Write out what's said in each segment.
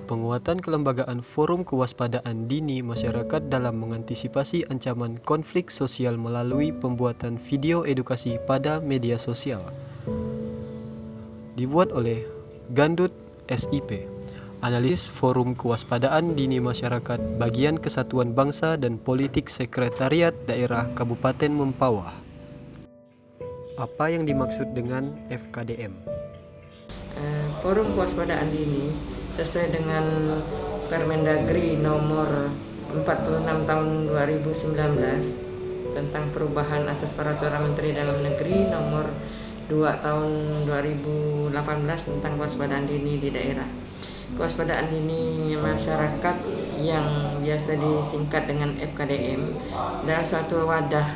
Penguatan kelembagaan Forum Kewaspadaan Dini Masyarakat dalam mengantisipasi ancaman konflik sosial melalui pembuatan video edukasi pada media sosial. Dibuat oleh Gandut SIP, Analis Forum Kewaspadaan Dini Masyarakat Bagian Kesatuan Bangsa dan Politik Sekretariat Daerah Kabupaten Mempawah. Apa yang dimaksud dengan FKDM? Forum Kewaspadaan Dini sesuai dengan Permendagri nomor 46 tahun 2019 tentang perubahan atas peraturan Menteri Dalam Negeri nomor 2 tahun 2018 tentang kewaspadaan dini di daerah. Kewaspadaan dini masyarakat yang biasa disingkat dengan FKDM adalah suatu wadah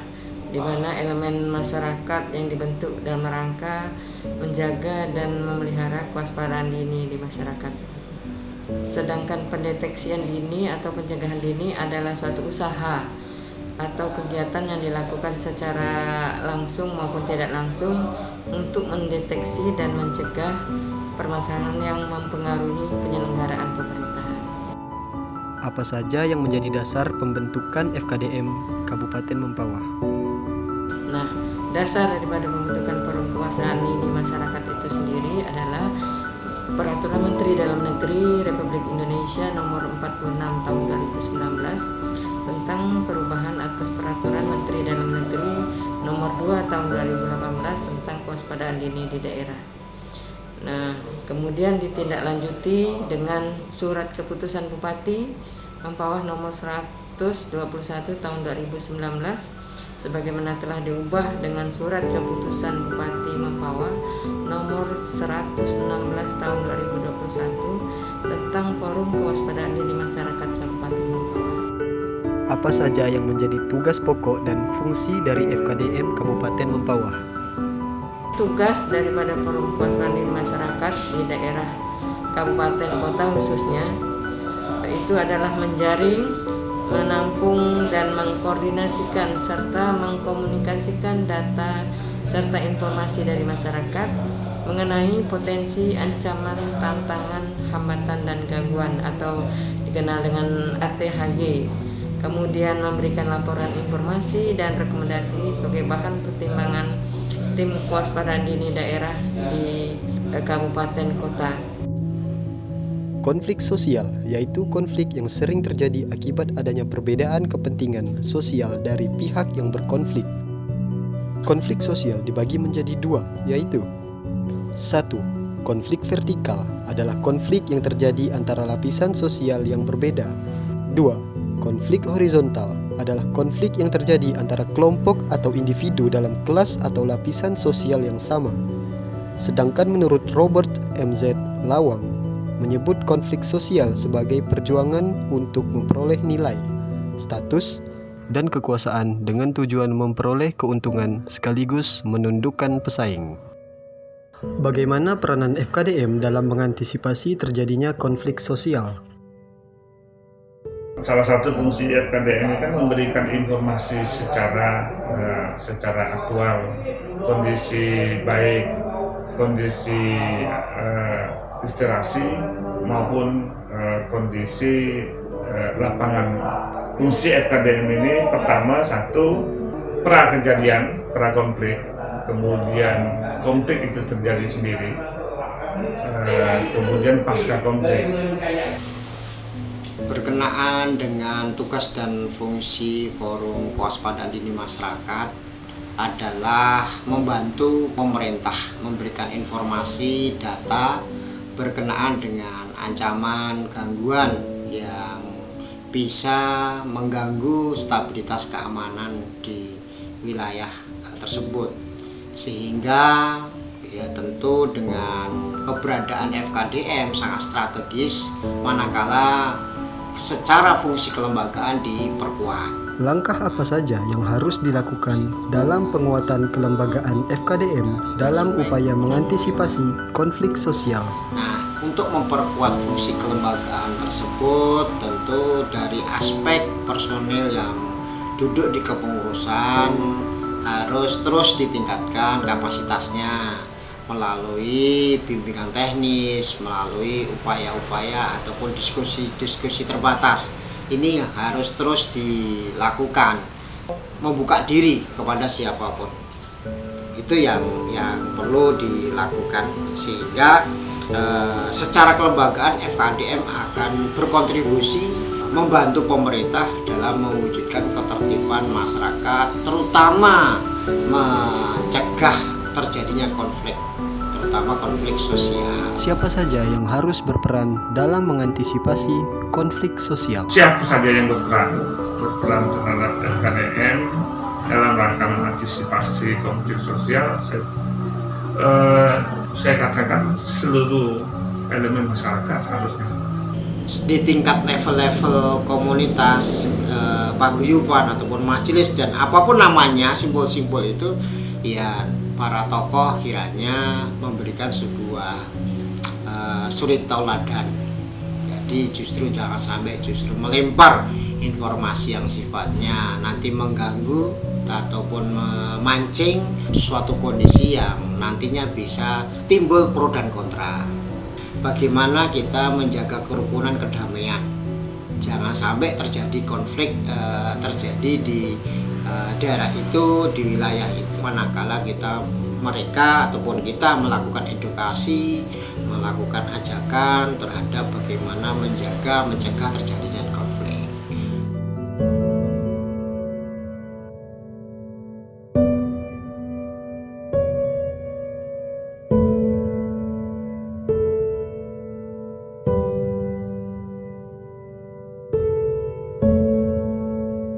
di mana elemen masyarakat yang dibentuk dalam rangka menjaga dan memelihara kewaspadaan dini di masyarakat. Sedangkan pendeteksian dini atau pencegahan dini adalah suatu usaha atau kegiatan yang dilakukan secara langsung maupun tidak langsung untuk mendeteksi dan mencegah permasalahan yang mempengaruhi penyelenggaraan pemerintahan. Apa saja yang menjadi dasar pembentukan FKDM Kabupaten Mempawah? Nah, dasar daripada pembentukan Forum Kewaspadaan Dini Masyarakat itu sendiri adalah Peraturan Menteri Dalam Negeri Republik Indonesia nomor 46 tahun 2019 tentang perubahan atas Peraturan Menteri Dalam Negeri nomor 2 tahun 2018 tentang kewaspadaan dini di daerah. Nah, kemudian ditindaklanjuti dengan Surat Keputusan Bupati Mempawah nomor 121 tahun 2019 sebagaimana telah diubah dengan Surat Keputusan Bupati Mempawah nomor 116 tahun 2021 tentang Forum Kewaspadaan Dini Masyarakat Kabupaten Mempawah. Apa saja yang menjadi tugas pokok dan fungsi dari FKDM Kabupaten Mempawah? Tugas daripada Forum Kewaspadaan Dini Masyarakat di daerah kabupaten kota khususnya itu adalah menjaring, menampung dan mengkoordinasikan serta mengkomunikasikan data serta informasi dari masyarakat mengenai potensi ancaman, tantangan, hambatan dan gangguan atau dikenal dengan ATHG. Kemudian memberikan laporan informasi dan rekomendasi sebagai bahan pertimbangan tim kewaspadaan dini daerah di kabupaten kota. Konflik sosial, yaitu konflik yang sering terjadi akibat adanya perbedaan kepentingan sosial dari pihak yang berkonflik. Konflik sosial dibagi menjadi dua, yaitu 1. Konflik vertikal adalah konflik yang terjadi antara lapisan sosial yang berbeda. 2. Konflik horizontal adalah konflik yang terjadi antara kelompok atau individu dalam kelas atau lapisan sosial yang sama. Sedangkan menurut Robert M.Z. Lawang, menyebut konflik sosial sebagai perjuangan untuk memperoleh nilai, status, dan kekuasaan dengan tujuan memperoleh keuntungan sekaligus menundukkan pesaing. Bagaimana peranan FKDM dalam mengantisipasi terjadinya konflik sosial? Salah satu fungsi FKDM kan memberikan informasi secara aktual, kondisi baik, kondisi inspirasi maupun kondisi lapangan. Fungsi FKDM ini pertama satu pra kejadian, pra konflik, kemudian konflik itu terjadi sendiri, kemudian pasca konflik. Berkenaan dengan tugas dan fungsi Forum Kewaspadaan Dini Masyarakat adalah membantu pemerintah memberikan informasi data berkenaan dengan ancaman gangguan yang bisa mengganggu stabilitas keamanan di wilayah tersebut, sehingga ya tentu dengan keberadaan FKDM sangat strategis manakala secara fungsi kelembagaan diperkuat. Langkah apa saja yang harus dilakukan dalam penguatan kelembagaan FKDM dalam upaya mengantisipasi konflik sosial? Nah, untuk memperkuat fungsi kelembagaan tersebut tentu dari aspek personil yang duduk di kepengurusan harus terus ditingkatkan kapasitasnya. melalui bimbingan teknis, melalui upaya-upaya ataupun diskusi-diskusi terbatas. Ini harus terus dilakukan, membuka diri kepada siapapun. Itu yang perlu dilakukan, sehingga secara kelembagaan FKDM akan berkontribusi membantu pemerintah dalam mewujudkan ketertiban masyarakat, terutama mencegah terjadinya konflik, terutama konflik sosial. Siapa saja yang harus berperan dalam mengantisipasi konflik sosial? Siapa saja yang berperan terhadap FKDM dalam rangka mengantisipasi konflik sosial? Saya katakan seluruh elemen masyarakat harusnya. Di tingkat level-level komunitas, paguyuban ataupun majelis dan apapun namanya, simbol-simbol itu, ya para tokoh kiranya memberikan sebuah suri tauladan. Jadi justru jangan sampai justru melempar informasi yang sifatnya nanti mengganggu ataupun memancing suatu kondisi yang nantinya bisa timbul pro dan kontra. Bagaimana kita menjaga kerukunan, kedamaian, jangan sampai terjadi konflik terjadi di daerah itu, di wilayah itu. Manakala mereka ataupun kita melakukan edukasi, melakukan ajakan terhadap bagaimana mencegah terjadi